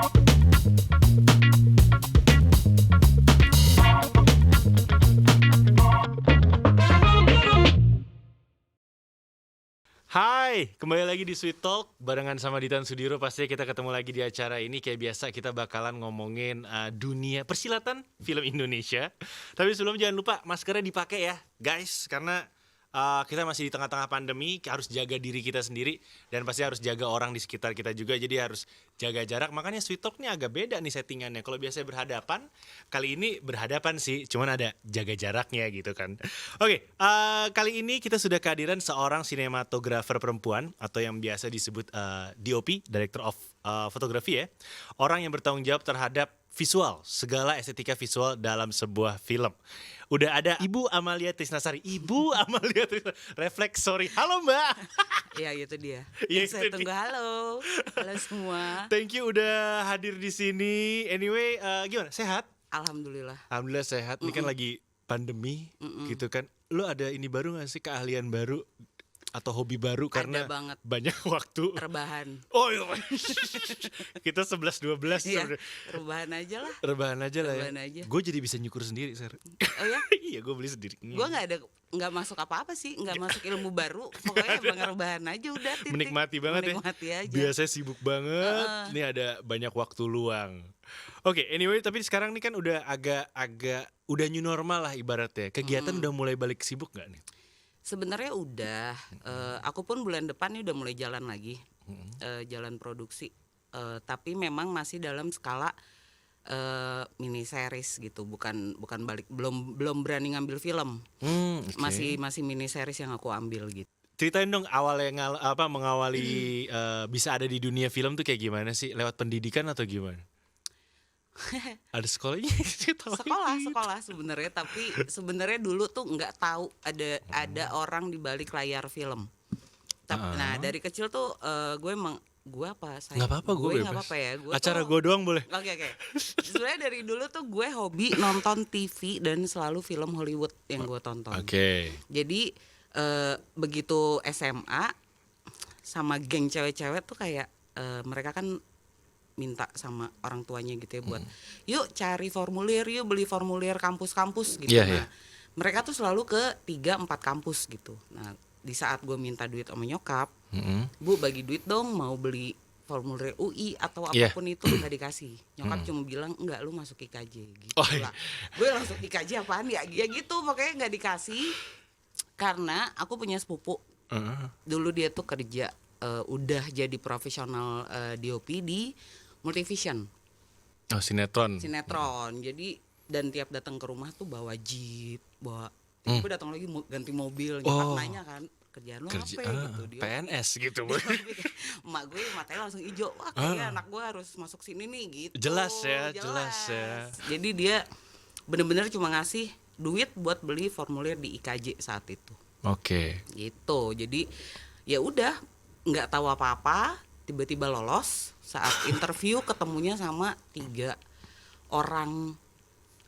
Hai, kembali lagi di Sweet Talk barengan sama Ditan Sudiro. Pastinya kita ketemu lagi di acara ini. Kayak biasa kita bakalan ngomongin dunia persilatan film Indonesia. Tapi sebelum, jangan lupa maskernya dipakai ya guys, karena kita masih di tengah-tengah pandemi, harus jaga diri kita sendiri dan pasti harus jaga orang di sekitar kita juga. Jadi harus jaga jarak. Makanya Sweet Talk ini agak beda nih settingannya. Kalau biasanya berhadapan, kali ini berhadapan sih, cuman ada jaga jaraknya gitu kan. Oke, kali ini kita sudah kehadiran seorang sinematografer perempuan atau yang biasa disebut DOP, Director of Photography ya. Orang yang bertanggung jawab terhadap visual, segala estetika visual dalam sebuah film. Udah ada Ibu Amalia Trisnasari. Ibu Amalia Trisnasari. Refleks, sorry. Halo Mbak. Ya itu dia. Ya, Saya itu tunggu dia. halo semua. Thank you udah hadir di sini. Anyway, gimana? Sehat? Alhamdulillah. Alhamdulillah sehat. Ini kan lagi pandemi gitu kan. Lu ada ini baru gak sih, keahlian baru atau hobi baru karena banget. banyak waktu? Rebahan. Oh iya. Kita 11-12 Iya, rebahan aja lah. Rebahan aja lah ya. Rebahan aja. Gue jadi bisa nyukur sendiri, Ser. Oh ya? Iya, gue beli sendiri. Gue nggak masuk apa-apa sih, nggak masuk ilmu baru. Pokoknya emang rebahan aja udah. Titik. Menikmati banget Menikmati ya. aja. Biasanya sibuk banget. Nih ada banyak waktu luang. Oke, anyway, tapi sekarang nih kan udah agak udah new normal lah ibaratnya. Kegiatan udah mulai balik sibuk gak nih? Sebenarnya udah. Aku pun bulan depan nih udah mulai jalan lagi, jalan produksi. Tapi memang masih dalam skala mini series gitu, bukan balik, belum berani ngambil film. Okay. Masih mini series yang aku ambil gitu. Ceritain dong awalnya mengawali bisa ada di dunia film tuh kayak gimana sih? Lewat pendidikan atau gimana? Ada sekolahnya? Sekolah sebenarnya, tapi sebenarnya dulu tuh nggak tahu ada orang di balik layar film. Nah dari kecil tuh gue apa saya? Nggak apa-apa, gue bebas. Nggak apa-apa ya. Acara gue doang boleh. Oke. Sebenarnya dari dulu tuh gue hobi nonton TV dan selalu film Hollywood yang gue tonton. Oke. Jadi begitu SMA sama geng cewek-cewek tuh kayak mereka kan minta sama orang tuanya gitu ya buat yuk cari formulir, yuk beli formulir kampus-kampus gitu. Yeah. Mereka tuh selalu ke 3-4 kampus gitu. Nah di saat gue minta duit sama nyokap, Bu bagi duit dong, mau beli formulir UI atau apapun itu, nggak dikasih. Nyokap cuma bilang enggak, lu masuk IKJ gitu lah. Gue langsung IKJ apaan ya gitu, pokoknya nggak dikasih. Karena aku punya sepupu dulu, dia tuh kerja udah jadi profesional DOP di Multivision. Oh, sinetron. Jadi dan tiap datang ke rumah tuh bawa jeep, gue datang lagi ganti mobil. Nyokap nanya kan, kerjaan lo apa gitu. Dia PNS gitu. emak gue matanya langsung hijau. Wah kayaknya anak gue harus masuk sini nih gitu. Jelas ya. Jadi dia bener-bener cuma ngasih duit buat beli formulir di IKJ saat itu. Oke. Gitu. Jadi ya udah nggak tahu apa-apa, tiba-tiba lolos. Saat interview ketemunya sama 3 orang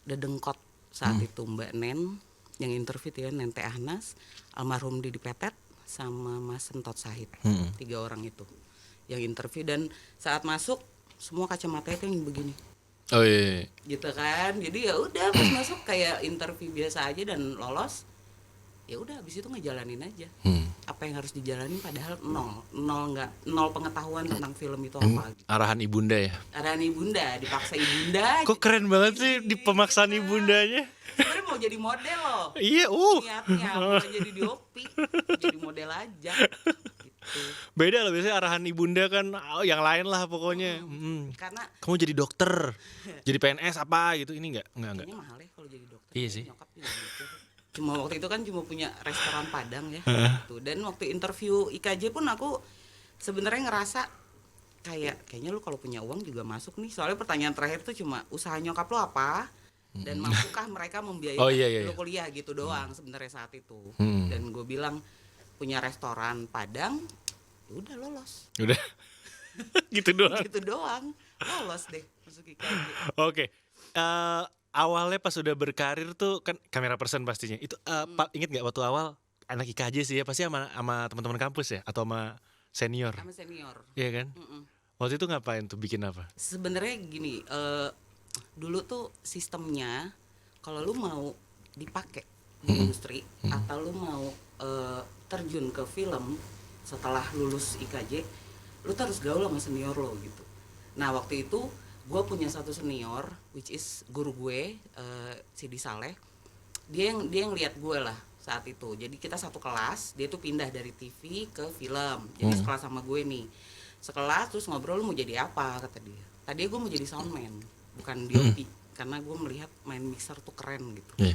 dedengkot saat itu, Mbak Nen yang interview ya, Nente Ahnas, almarhum Didi Petet, sama Mas Sentot Sahid. 3 orang itu yang interview, dan saat masuk semua kacamata itu yang begini. Oh iya. Gitu kan. Jadi ya udah pas masuk kayak interview biasa aja dan lolos. Ya udah habis itu ngejalanin aja. Apa yang harus dijalanin, padahal nol pengetahuan tentang film itu apa gitu. Arahan ibunda ya. Arahan ibunda, dipaksa ibunda. Kok keren banget sih di pemaksaan ibundanya. Sebenarnya mau jadi model loh. Iya, Niatnya bukan jadi DOP, jadi model aja. Gitu. Beda loh, biasanya arahan ibunda kan yang lain lah pokoknya. Karena kamu jadi dokter, jadi PNS apa gitu, ini enggak. kayaknya mahal ya kalau jadi dokter. Iya sih. Nyokap juga gitu. Cuma waktu itu kan cuma punya restoran Padang ya gitu. Dan waktu interview IKJ pun aku sebenarnya ngerasa kayaknya lu kalau punya uang juga masuk nih. Soalnya pertanyaan terakhir tuh cuma usaha nyokap lu apa dan mampukah mereka membiayai lu kuliah gitu doang sebenarnya saat itu. Dan gue bilang punya restoran Padang, udah lolos. Udah. Gitu doang. Lolos deh masuk IKJ. Oke. Awalnya pas udah berkarir tuh kan kamera person pastinya. Itu inget gak waktu awal anak IKJ sih ya, pasti sama teman-teman kampus ya atau sama senior? Sama senior. Iya kan? Waktu itu ngapain tuh, bikin apa? Sebenarnya gini, dulu tuh sistemnya kalau lu mau dipakai di industri atau lu mau terjun ke film setelah lulus IKJ, lu tuh harus gaul sama senior lo gitu. Nah waktu itu gue punya satu senior, which is guru gue, Sidi Saleh. Dia yang lihat gue lah saat itu. Jadi kita satu kelas, dia tuh pindah dari TV ke film. Jadi sekelas sama gue nih. Sekelas terus ngobrol, lu mau jadi apa, kata dia. Tadi gue mau jadi soundman, bukan DOP, karena gue melihat main mixer tuh keren gitu.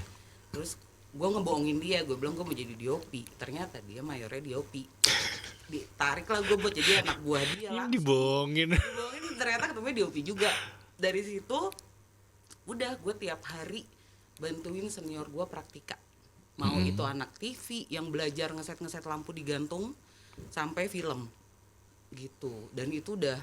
Terus gue ngebohongin dia, gue bilang gue mau jadi DOP. Ternyata dia mayornya DOP. Ditarik lah gue buat jadi anak buah dia lah. Dibohongin. Ternyata ketemu DOP juga. Dari situ udah gue tiap hari bantuin senior gue praktika. Mau itu anak TV yang belajar ngeset lampu digantung sampai film gitu. Dan itu udah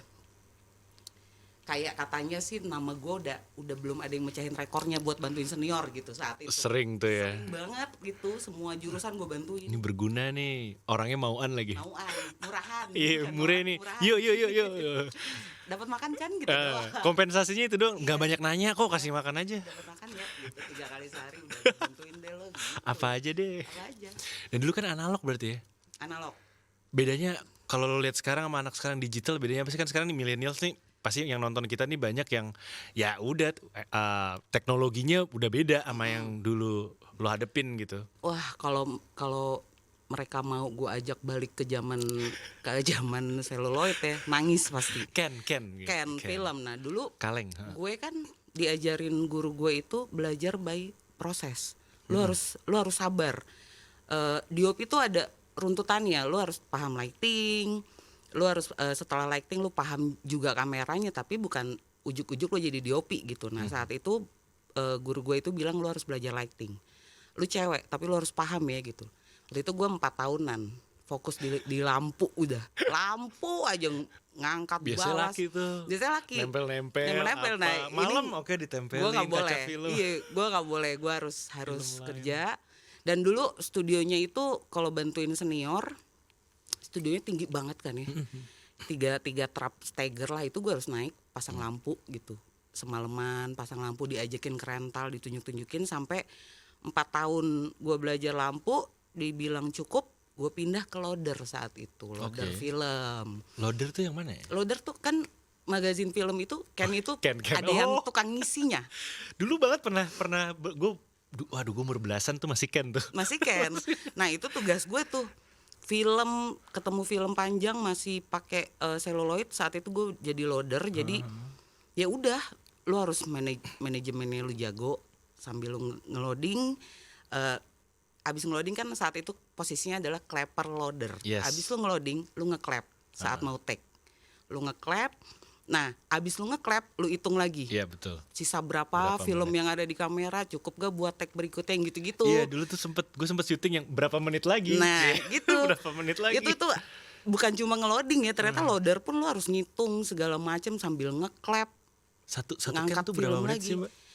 kayak katanya sih nama gue udah belum ada yang mecahin rekornya buat bantuin senior gitu saat itu. Sering tuh ya. Sering banget gitu, semua jurusan gue bantuin. Ini berguna nih, orangnya mauan lagi. Murahan. Iya, Bukan murah nih. Yuk. Dapat makan kan gitu doang. Kompensasinya itu doang, nggak banyak nanya kok, kasih makan aja. Dapat makan ya gitu 3 kali sehari udah bantuin deh lo gitu. Apa aja deh. Apa aja. Dan dulu kan analog berarti ya. Analog. Bedanya kalau lo lihat sekarang sama anak sekarang digital, bedanya apa sih? Kan sekarang nih millennials nih pasti yang nonton kita nih banyak yang ya udah teknologinya udah beda sama yang dulu lo hadepin gitu. Wah, kalau mereka mau gue ajak balik ke zaman seluloid ya, nangis pasti. Ken Film. Nah, dulu kaleng. gue kan diajarin guru gue itu belajar by proses. Lu harus sabar. DOP itu ada runtutannya, lu harus paham lighting, lu harus setelah lighting lu paham juga kameranya, tapi bukan ujuk-ujuk lu jadi DOP gitu. Nah saat itu guru gue itu bilang lu harus belajar lighting, lu cewek tapi lu harus paham ya gitu. Waktu itu gue 4 tahunan fokus di lampu, udah lampu aja ngangkat biasanya balas. Laki tuh Biasanya laki nempel nah malam oke ditempelin gue nggak boleh kaca film. iya gue nggak boleh, gue harus kerja. Dan dulu studionya itu kalau bantuin senior, studionya tinggi banget kan ya, tiga trap stagger lah, itu gue harus naik pasang lampu gitu, semalaman pasang lampu, diajakin ke rental, ditunjuk-tunjukin sampai 4 tahun gue belajar lampu, dibilang cukup, gue pindah ke loader saat itu, loader film. Loader tuh yang mana ya? Loader tuh kan magazin film itu, Ken itu Ken. ada yang tukang ngisinya. Dulu banget pernah gue umur belasan tuh masih Ken tuh. Masih Ken. Nah itu tugas gue tuh. Ketemu film panjang masih pakai seluloid, saat itu gue jadi loader. Jadi ya udah, lu harus manajemennya lu jago sambil lu ngeloading. Abis ngeloading kan saat itu posisinya adalah clapper loader. Abis lu ngeloading, lu nge-clap saat mau take. Lu nge-clap. Nah, abis lu nge-clap, lu hitung lagi. Iya betul. Sisa berapa film menit yang ada di kamera, cukup gak buat take berikutnya, yang gitu-gitu. Iya, dulu tuh gue sempet syuting yang berapa menit lagi. Nah, gitu. Berapa menit lagi. Itu tuh bukan cuma ngeloading ya, ternyata loader pun lu harus ngitung segala macam sambil nge-clap. Satu Ken tuh berapa menit sih, Mbak?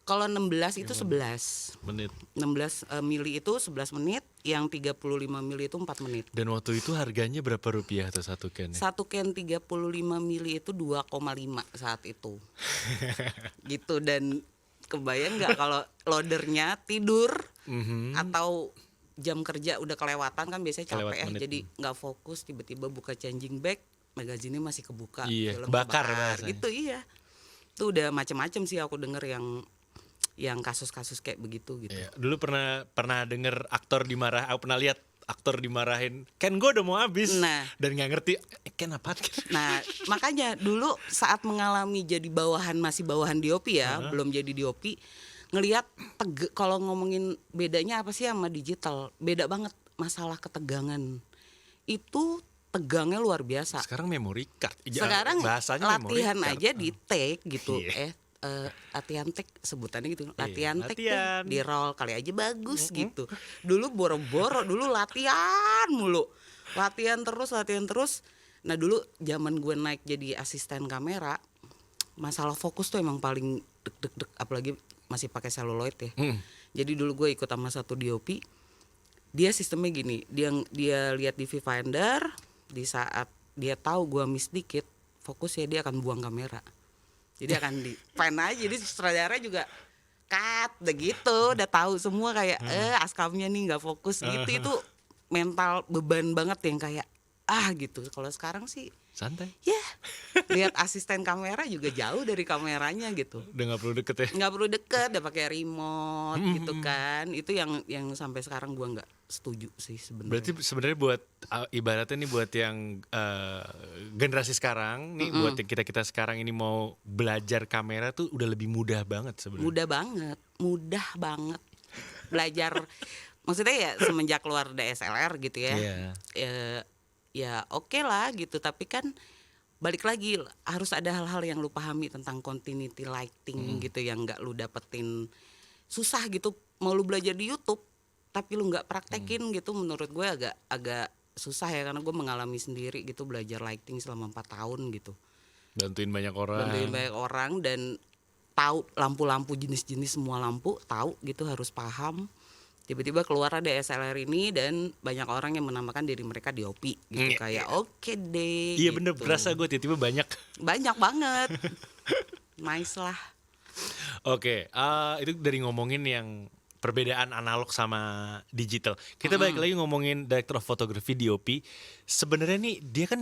Kalau 16 itu 11 menit. 16 mili itu 11 menit, yang 35 mili itu 4 menit. Dan waktu itu harganya berapa rupiah tuh satu Ken? Satu Ken 35 mili itu 2,5 saat itu. Gitu. Dan kebayang nggak kalau loadernya tidur atau jam kerja udah kelewatan, kan biasanya capek ya, jadi nggak fokus, tiba-tiba buka changing bag, magazinnya masih kebuka, film bakar gitu. Iya, tuh udah macem-macem sih aku denger yang kasus-kasus kayak begitu gitu. Iya. Dulu pernah denger aktor aku pernah lihat aktor dimarahin, Ken gue udah mau habis, dan nggak ngerti Ken apa. Nah makanya dulu saat mengalami jadi masih bawahan DOP ya, belum jadi DOP, ngelihat kalau ngomongin bedanya apa sih sama digital, beda banget masalah ketegangan. Itu tegangnya luar biasa. Sekarang memory card. Sekarang bahasanya latihan aja di take gitu. Latihan take sebutannya gitu. Latihan take di roll kali aja bagus gitu. Dulu boro-boro, dulu latihan mulu. Latihan terus. Nah dulu zaman gue naik jadi asisten kamera, masalah fokus tuh emang paling deg-deg, apalagi masih pakai seluloid ya. Jadi dulu gue ikut sama satu DOP. Dia sistemnya gini, dia lihat di viewfinder, di saat dia tahu gue miss dikit, fokus ya dia akan buang kamera. Jadi akan di pan aja, jadi sutradara juga cut udah gitu, udah tahu semua kayak Askamnya nih nggak fokus gitu. Itu mental beban banget yang kayak gitu. Kalau sekarang sih santai. ya lihat asisten kamera juga jauh dari kameranya gitu. Udah nggak perlu deket ya. Nggak perlu deket, udah pakai remote gitu kan. Itu yang sampai sekarang gua nggak setuju sih sebenarnya. Berarti sebenarnya buat ibaratnya nih buat yang generasi sekarang nih, buat yang kita sekarang ini mau belajar kamera tuh udah lebih mudah banget sebenarnya. Mudah banget belajar. Maksudnya ya semenjak keluar DSLR gitu ya. Ya oke lah gitu, tapi kan balik lagi harus ada hal-hal yang lu pahami tentang continuity lighting gitu yang nggak lu dapetin, susah gitu. Mau lu belajar di YouTube tapi lu nggak praktekin gitu, menurut gue agak susah ya, karena gue mengalami sendiri gitu belajar lighting selama 4 tahun gitu. Bantuin banyak orang dan tahu lampu-lampu jenis-jenis semua lampu tahu gitu, harus paham. Tiba-tiba keluar ada SLR ini dan banyak orang yang menamakan diri mereka DOP gitu, kayak oke deh. Iya gitu. bener, berasa gue tiba-tiba banyak banget. Nice lah. Oke, itu dari ngomongin yang perbedaan analog sama digital. Kita balik lagi ngomongin director of photography, DOP. Sebenarnya nih dia kan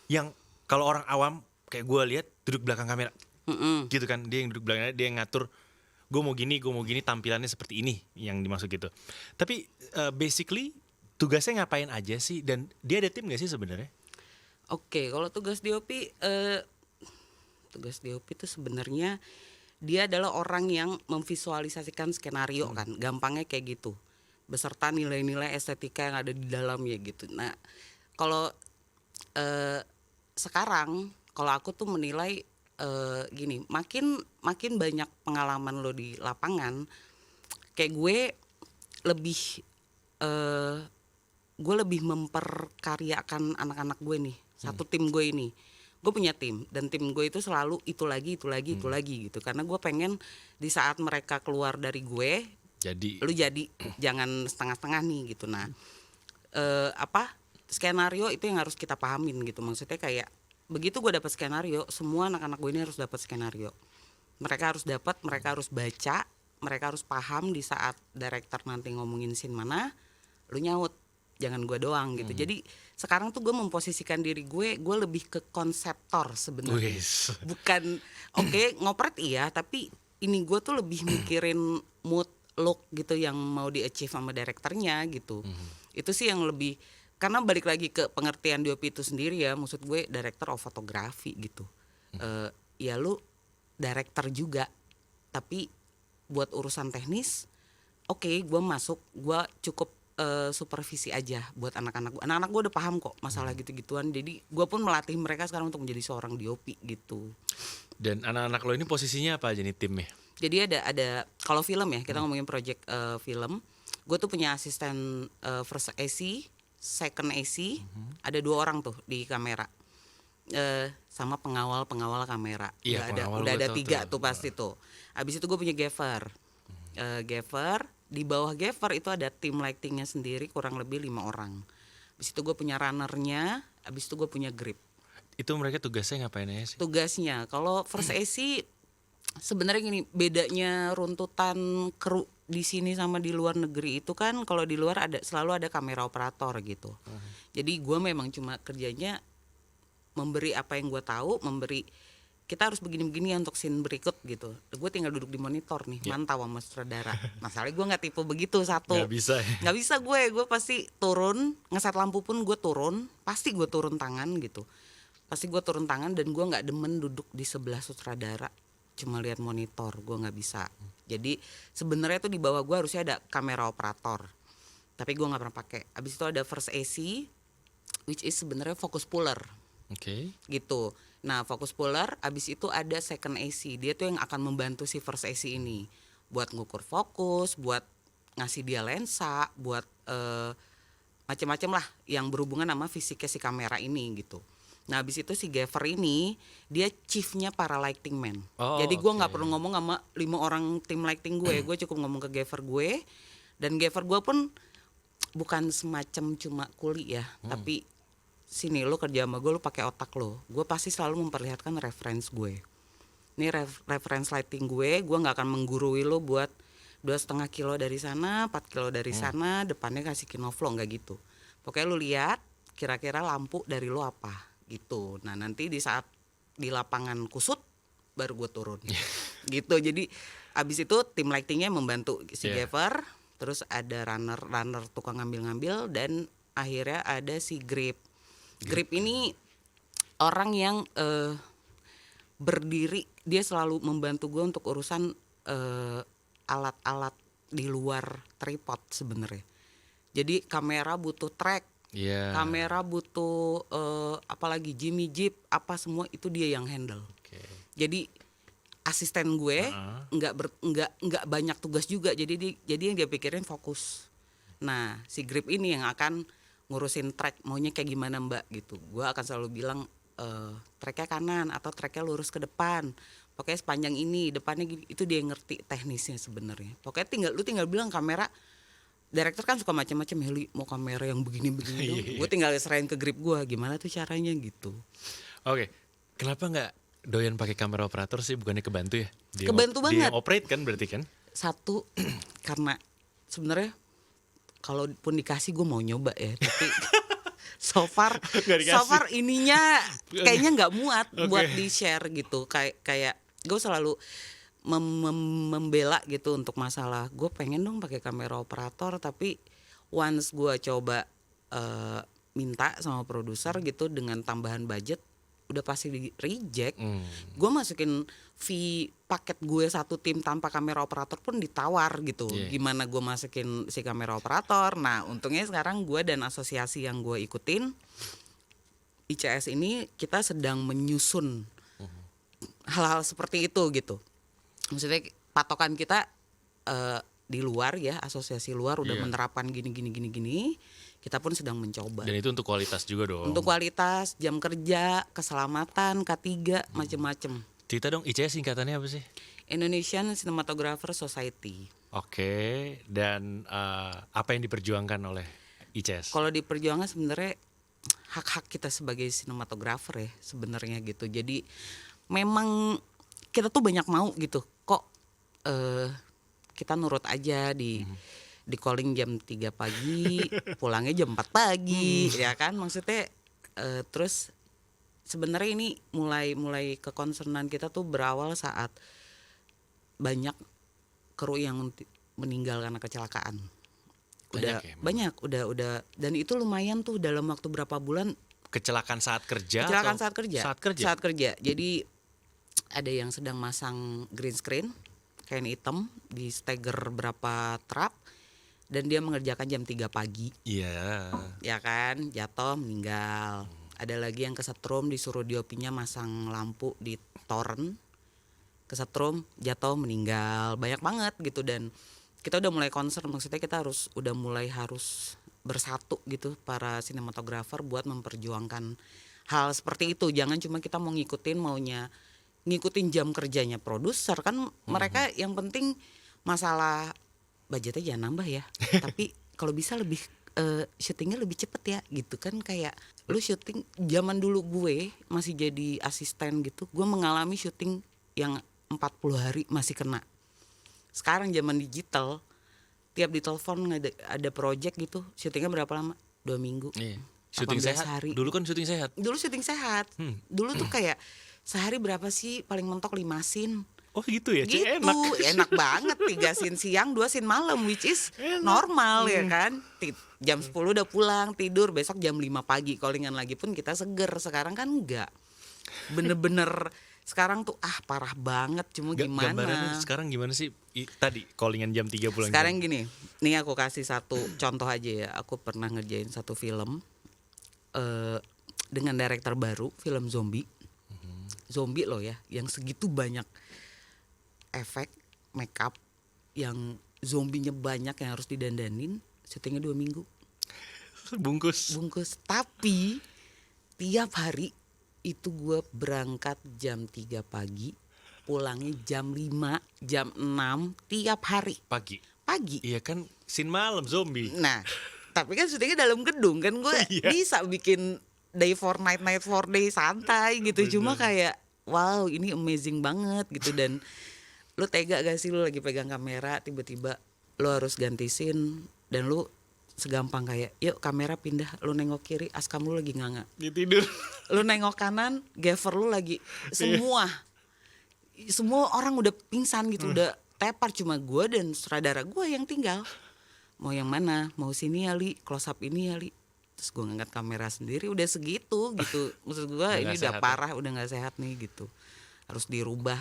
yang kalau orang awam kayak gue lihat duduk belakang kamera, gitu kan. Dia yang duduk belakangnya, dia yang ngatur. Gue mau gini, tampilannya seperti ini yang dimaksud gitu. Tapi basically tugasnya ngapain aja sih, dan dia ada tim nggak sih sebenarnya? Oke, kalau tugas DOP itu sebenarnya dia adalah orang yang memvisualisasikan skenario kan, gampangnya kayak gitu, beserta nilai-nilai estetika yang ada di dalamnya gitu. Nah, kalau sekarang kalau aku tuh menilai gini, makin banyak pengalaman lo di lapangan, kayak gue lebih memperkaryakan anak-anak gue nih, satu tim gue ini. Gue punya tim, dan tim gue itu selalu itu lagi gitu, karena gue pengen di saat mereka keluar dari gue, lu jadi jangan setengah-setengah nih gitu. Nah, skenario itu yang harus kita pahamin gitu, maksudnya kayak begitu gue dapat skenario, semua anak-anak gue ini harus dapat skenario. Mereka harus baca, mereka harus paham di saat director nanti ngomongin scene mana, lu nyaut, jangan gue doang gitu. Jadi sekarang tuh gue memposisikan diri gue lebih ke konseptor sebenarnya. Bukan ngopret iya, tapi ini gue tuh lebih mikirin mood, look gitu yang mau di-achieve sama direkturnya gitu. Itu sih yang lebih. Karena balik lagi ke pengertian DOP itu sendiri ya, maksud gue director of photography gitu. Ya lu director juga, tapi buat urusan teknis, gue masuk, gue cukup supervisi aja buat anak-anak gue. Anak-anak gue udah paham kok masalah gitu-gituan, jadi gue pun melatih mereka sekarang untuk menjadi seorang DOP gitu. Dan anak-anak lo ini posisinya apa aja nih timnya? Jadi ada kalau film ya, kita ngomongin project film, gue tuh punya asisten first AC, second AC, ada 2 orang tuh di kamera, sama pengawal kamera. Udah ada 3 tuh pasti tuh. Abis itu gue punya gaffer, di bawah gaffer itu ada tim lightingnya sendiri, kurang lebih 5 orang. Abis itu gue punya runnernya, abis itu gue punya grip. Itu mereka tugasnya ngapain aja sih? Tugasnya kalau first AC sebenarnya gini, bedanya runtutan kru di sini sama di luar negeri itu kan, kalau di luar selalu ada kamera operator gitu. Jadi gue memang cuma kerjanya memberi apa yang gue tahu, kita harus begini-begini untuk scene berikut gitu. Gue tinggal duduk di monitor nih, mantau sama sutradara. Masalahnya gue nggak tipe begitu satu. Nggak bisa gue pasti turun, ngeset lampu pun gue turun, pasti gue turun tangan gitu. Pasti gue turun tangan, dan gue nggak demen duduk di sebelah sutradara cuma lihat monitor, gue nggak bisa. Jadi sebenarnya tuh di bawah gue harusnya ada kamera operator, tapi gue nggak pernah pakai. Abis itu ada first AC, which is sebenarnya focus puller. Gitu. Nah, focus puller, abis itu ada second AC, dia tuh yang akan membantu si first AC ini buat ngukur fokus, buat ngasih dia lensa, buat macam-macam lah yang berhubungan sama fisiknya si kamera ini gitu. Nah, abis itu si gaffer ini dia chiefnya para lighting man. Jadi gue nggak perlu ngomong sama 5 orang tim lighting gue cukup ngomong ke gaffer gue. Dan gaffer gue pun bukan semacam cuma kuli ya, tapi sini lo kerja sama gue, lo pakai otak lo. Gue pasti selalu memperlihatkan reference gue. Ini reference lighting gue nggak akan menggurui lo buat 2,5 kilo dari sana, 4 kilo dari sana, depannya kasih kinoflo, nggak gitu. Pokoknya lo lihat kira-kira lampu dari lo apa gitu. Nah nanti di saat di lapangan kusut baru gue turun gitu. Jadi abis itu tim lightingnya membantu si Gaffer, terus ada runner tukang ngambil-ngambil, dan akhirnya ada si Grip ini orang yang berdiri, dia selalu membantu gue untuk urusan alat-alat di luar tripod sebenarnya. Jadi kamera butuh track, kamera butuh apalagi Jimmy Jeep, apa semua itu dia yang handle. Jadi asisten gue nggak banyak tugas juga, jadi yang dia pikirin fokus. Nah si Grip ini yang akan ngurusin track, maunya kayak gimana mbak gitu. Gue akan selalu bilang tracknya kanan atau tracknya lurus ke depan, pokoknya sepanjang ini, depannya gini. Itu dia yang ngerti teknisnya sebenarnya. Pokoknya lu tinggal bilang kamera. Direktur kan suka macam-macam, Heli mau kamera yang begini-begini dong. Gue tinggal serahin ke Grip gue, gimana tuh caranya gitu. Oke, kenapa nggak doyan pakai kamera operator sih, bukannya kebantu ya? Kebantu banget. Dia operate kan berarti kan? Satu, karena sebenarnya kalaupun dikasih gue mau nyoba ya, tapi so far ininya kayaknya nggak muat buat di share gitu. Kayak gue selalu membela gitu untuk masalah gue pengen dong pakai kamera operator, tapi once gue coba minta sama produser gitu dengan tambahan budget, udah pasti di reject. Gue masukin fee paket gue satu tim tanpa kamera operator pun ditawar gitu. Gimana gue masukin si kamera operator. Nah untungnya sekarang gue dan asosiasi yang gue ikutin, ICS ini, kita sedang menyusun hal-hal seperti itu gitu. Maksudnya patokan kita di luar ya, asosiasi luar udah menerapkan gini. Kita pun sedang mencoba. Dan itu untuk kualitas juga dong. Untuk kualitas, jam kerja, keselamatan, K3, macem-macem. Cerita dong, ICS singkatannya apa sih? Indonesian Cinematographer Society. Oke, dan apa yang diperjuangkan oleh ICS? Kalau diperjuangkan sebenarnya hak-hak kita sebagai sinematografer ya sebenarnya gitu. Jadi memang kita tuh banyak mau gitu. Kok kita nurut aja di calling jam 3 pagi, pulangnya jam 4 pagi, ya kan? Maksudnya terus sebenarnya ini mulai kekonsernan kita tuh berawal saat banyak kru yang meninggal karena kecelakaan. Banyak, udah dan itu lumayan tuh dalam waktu berapa bulan. Kecelakaan saat kerja? Saat kerja. Jadi ada yang sedang masang green screen kain hitam di stagger berapa trap, dan dia mengerjakan jam 3 pagi. Iya. Ya kan, jatuh meninggal. Ada lagi yang kesetrum, disuruh DOP-nya masang lampu di toren, kesetrum, jatuh meninggal. Banyak banget gitu, dan kita udah mulai concern, maksudnya kita harus bersatu gitu para sinematografer buat memperjuangkan hal seperti itu. Jangan cuma kita mau ngikutin jam kerjanya produser kan. Mereka yang penting masalah budgetnya jangan nambah ya. Tapi kalau bisa lebih syutingnya lebih cepet ya gitu kan. Kayak lu syuting zaman dulu gue masih jadi asisten gitu, gue mengalami syuting yang 40 hari masih kena. Sekarang zaman digital, tiap ditelepon ada project gitu, syutingnya berapa lama? 2 minggu. Iya. Syuting sehat. Hari. Dulu kan syuting sehat. Dulu tuh kayak sehari berapa sih? Paling mentok 5 scene. Oh gitu ya, gitu, enak banget. 3 scene siang, 2 scene malam, which is normal ya kan. Jam 10 udah pulang, tidur, besok jam 5 pagi callingan lagi pun kita seger. Sekarang kan enggak. Bener-bener sekarang tuh parah banget. Cuma gimana? Gambarannya sekarang gimana sih? Tadi callingan jam 3 pulang. Sekarang gini, nih aku kasih satu contoh aja ya. Aku pernah ngerjain satu film dengan director baru, film zombie. Zombie loh ya, yang segitu banyak efek, make up, yang zombinya banyak yang harus didandanin. Syutingnya 2 minggu. Bungkus. Tapi tiap hari itu gue berangkat jam 3 pagi, pulangnya jam 5, jam 6 tiap hari. Pagi. Iya kan scene malam zombie. Nah, tapi kan syutingnya dalam gedung kan, gue bisa bikin day for night, night for day, santai gitu. Cuma kayak wow ini amazing banget gitu. Dan lu tega gak sih lu lagi pegang kamera tiba-tiba lu harus ganti scene dan lu segampang kayak yuk kamera pindah, lu nengok kiri Askam lu lagi nganga, Dia tidur. lu nengok kanan Gaffer lu lagi, semua orang udah pingsan gitu, udah tepar, cuma gue dan sutradara gue yang tinggal. Mau yang mana, mau sini ya Li, close up ini ya Li. Terus gue ngangkat kamera sendiri, udah segitu gitu. Maksud gue ini udah parah, udah gak sehat nih gitu. Harus dirubah.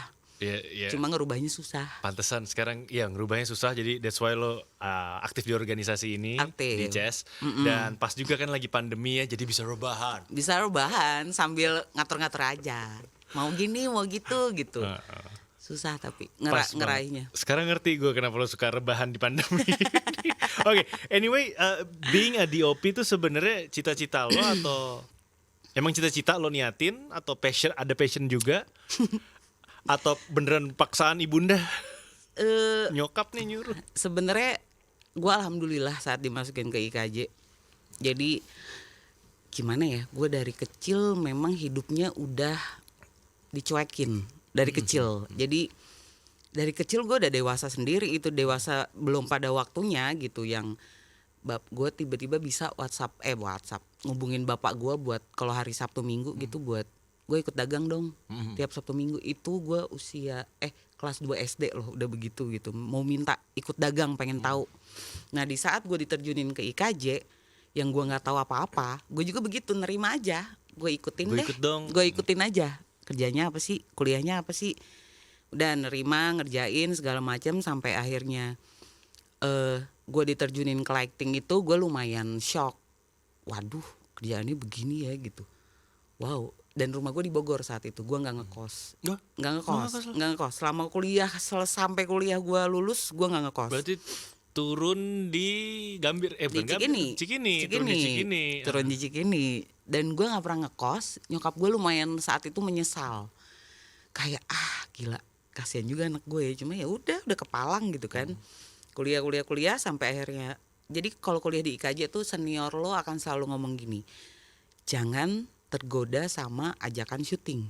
Cuma ngerubahnya susah. Pantesan sekarang ya ngerubahnya susah, jadi that's why lo aktif di organisasi ini, di Jazz. Dan pas juga kan lagi pandemi ya, jadi bisa rebahan. Bisa rebahan sambil ngatur-ngatur aja. Mau gini, mau gitu. Susah tapi ngeraihnya. Sekarang ngerti gue kenapa lo suka rebahan di pandemi. Oke, anyway, being a DOP itu sebenarnya cita-cita lo atau emang cita-cita lo niatin atau ada passion juga? Atau beneran paksaan ibunda? Nyokap nih nyuruh. Sebenarnya gue alhamdulillah saat dimasukin ke IKJ. Jadi gimana ya, gue dari kecil memang hidupnya udah dicuekin dari kecil. Jadi dari kecil gue udah dewasa sendiri, itu dewasa belum pada waktunya gitu, yang gue tiba-tiba bisa WhatsApp ngubungin bapak gue buat kalau hari Sabtu Minggu gitu buat gue ikut dagang dong tiap Sabtu Minggu. Itu gue usia kelas 2 SD loh udah begitu gitu, mau minta ikut dagang, pengen tahu. Nah di saat gue diterjunin ke IKJ yang gue nggak tahu apa-apa, gue juga begitu nerima aja, gue ikutin deh, gue ikutin aja, kerjanya apa sih, kuliahnya apa sih, udah nerima, ngerjain segala macam sampai akhirnya gue diterjunin ke lighting. Itu gue lumayan shock, waduh kerjaannya begini ya gitu, wow. Dan rumah gue di Bogor saat itu, gue nggak ngekos, nggak ngekos. Selama kuliah sampai kuliah gue lulus, gue nggak ngekos. Berarti turun di Gambir, Cikini. Turun di Cikini. Dan gue nggak pernah ngekos. Nyokap gue lumayan saat itu menyesal, kayak gila, kasihan juga anak gue ya. Cuma ya udah kepalang gitu kan. Kuliah sampai akhirnya. Jadi kalau kuliah di IKJ tuh senior lo akan selalu ngomong gini, jangan tergoda sama ajakan syuting,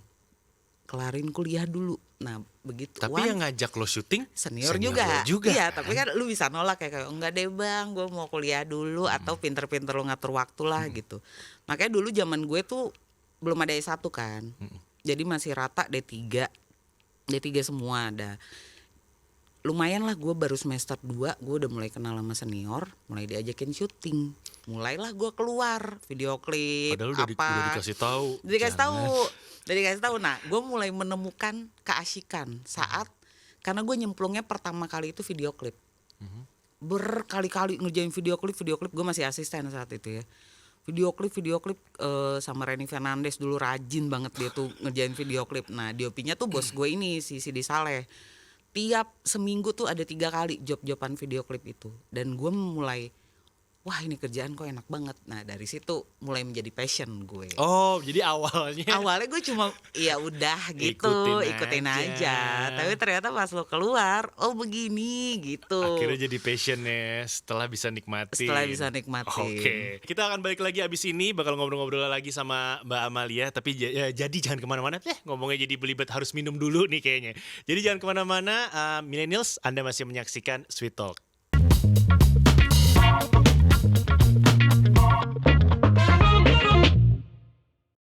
kelarin kuliah dulu. Nah begitu. Tapi yang ngajak lo syuting senior juga. Iya tapi kan lu bisa nolak kayak enggak deh bang, gue mau kuliah dulu, atau pinter-pinter lo ngatur waktu lah gitu. Makanya dulu zaman gue tuh belum ada S1 kan, jadi masih rata D3 semua ada. Lumayan lah, gue baru semester 2 gue udah mulai kenal sama senior, mulai diajakin syuting, mulailah gue keluar video klip. Padahal udah dikasih tahu. Nah gue mulai menemukan keasikan saat, karena gue nyemplungnya pertama kali itu video klip. Berkali-kali ngerjain video klip. Gue masih asisten saat itu ya. Video klip sama Reni Fernandes dulu rajin banget dia tuh ngerjain video klip. Nah DOP-nya tuh bos gue ini si Sidi Saleh. Tiap seminggu tuh ada 3 kali job-joban video klip itu. Dan gue mulai, wah ini kerjaan kok enak banget. Nah dari situ mulai menjadi passion gue. Oh jadi awalnya gue cuma ya udah gitu, ikutin aja. Tapi ternyata pas lo keluar, oh begini gitu. Akhirnya jadi passionnya setelah bisa nikmatin. Oke. Kita akan balik lagi abis ini, bakal ngobrol-ngobrol lagi sama Mbak Amalia. Tapi jadi jangan kemana-mana. Ngomongnya jadi belibet, harus minum dulu nih kayaknya. Jadi jangan kemana-mana, Millennials, Anda masih menyaksikan Sweet Talk.